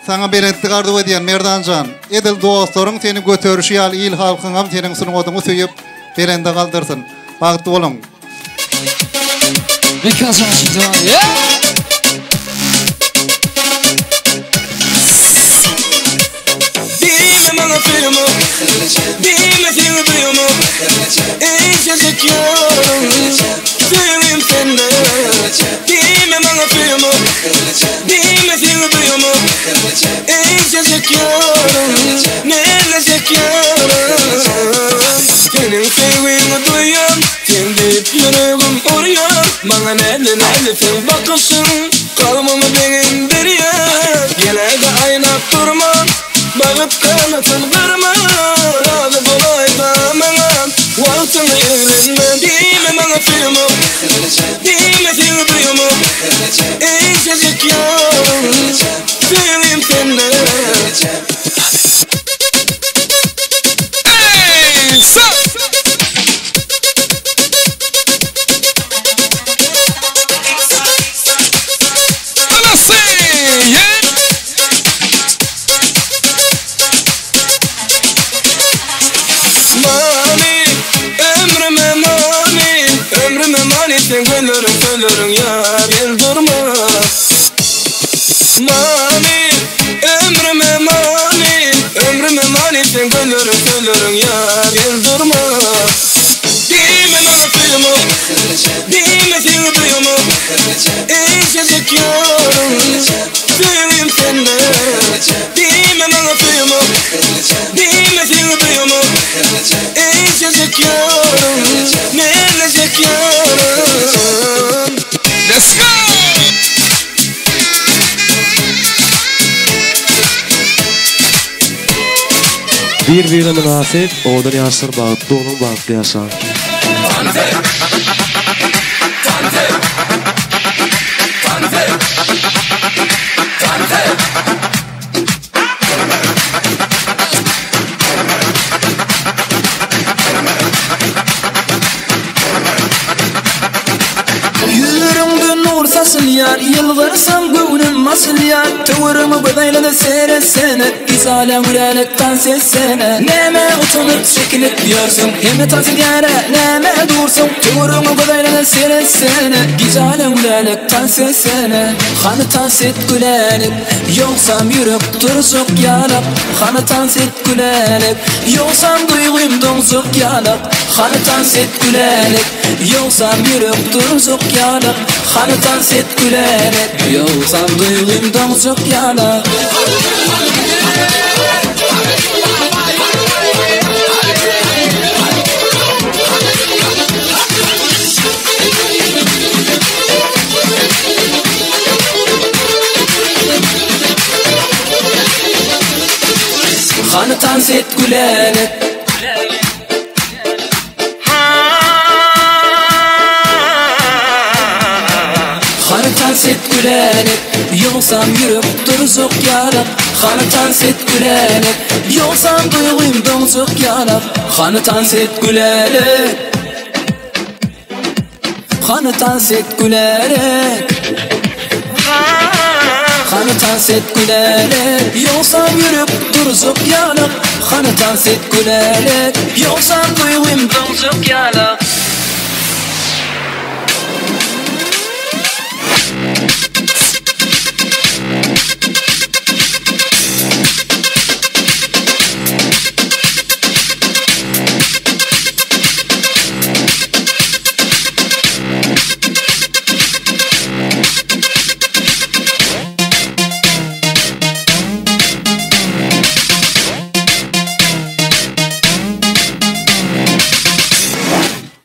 Sana berentlik arzu ediyen Merdancan, edil dostlarың seni götörüşü yal il halkıngam senin sunuğudumu süyüp berende kaldırsın. Bağıtlı olun. Because I should die, yeah! Dime bana filmu, dime seni duyumu, İyice çekiyorum, sevim seni. Dime bana filmu, dime seni duyumu, İyice çekiyorum, neyle çekiyorum. Senin sevgini duyuyorum, kendi yüreğim oraya. Bana neyle sen bakışın, kalbimi benim deriyor. Yine de aynap durma, bakıp kanatın kırma. Razı kolay tamamen, vaktini eğlenme. Dime bana filmu, dime seni duyumu, İyice çekiyorum, sevim seni. Hey, son! Sen gönlürüm ya bir durma. Mani ömrüme mani, ömrüme mani. Sen gönlürüm ya bir durma. Dime bana filmu, dime seni duyumu, İyice çekiyorum, sevim seni. Dime bana filmu, dime seni duyumu, İyice çekiyorum, neyle çekiyorum. Let's go! Bir-birine münasip, odur yaşar bağıtlı onun bağıtlı yaşar. Yar yılvarsam gönlüm masıl yar. Tavırımı bedayla da seyretsene, İzale gülelikten sessene. Neme utanıp çekilip diyorsun, hem tansın yere neme dursun. Tavırımı bedayla da seyretsene, İzale gülelikten sessene. Hanı tansit gülelik, yoksam yürek dursuk yanıp. Hanı tansit gülelik, yoksam duygum donsuk yanıp. Hanı tansit gülelik, yoksam yürek dursuk yanıp. Hanı tansit gülelik, yoksam duygum donsuk yanıp. Hanı tansit gülelik, hanı tansit gülelik, yoksam yürek dursuk yanıp. Hanı tansit gülelik, yoksam duygum donsuk yanıp. Hanı tansit gülelik, hanı tansit gülelik, hanı tansit gülelik, yoksam yürek dursuk yanıp. Hanı tansit gülelik, yoksam duygum donsuk yanıp.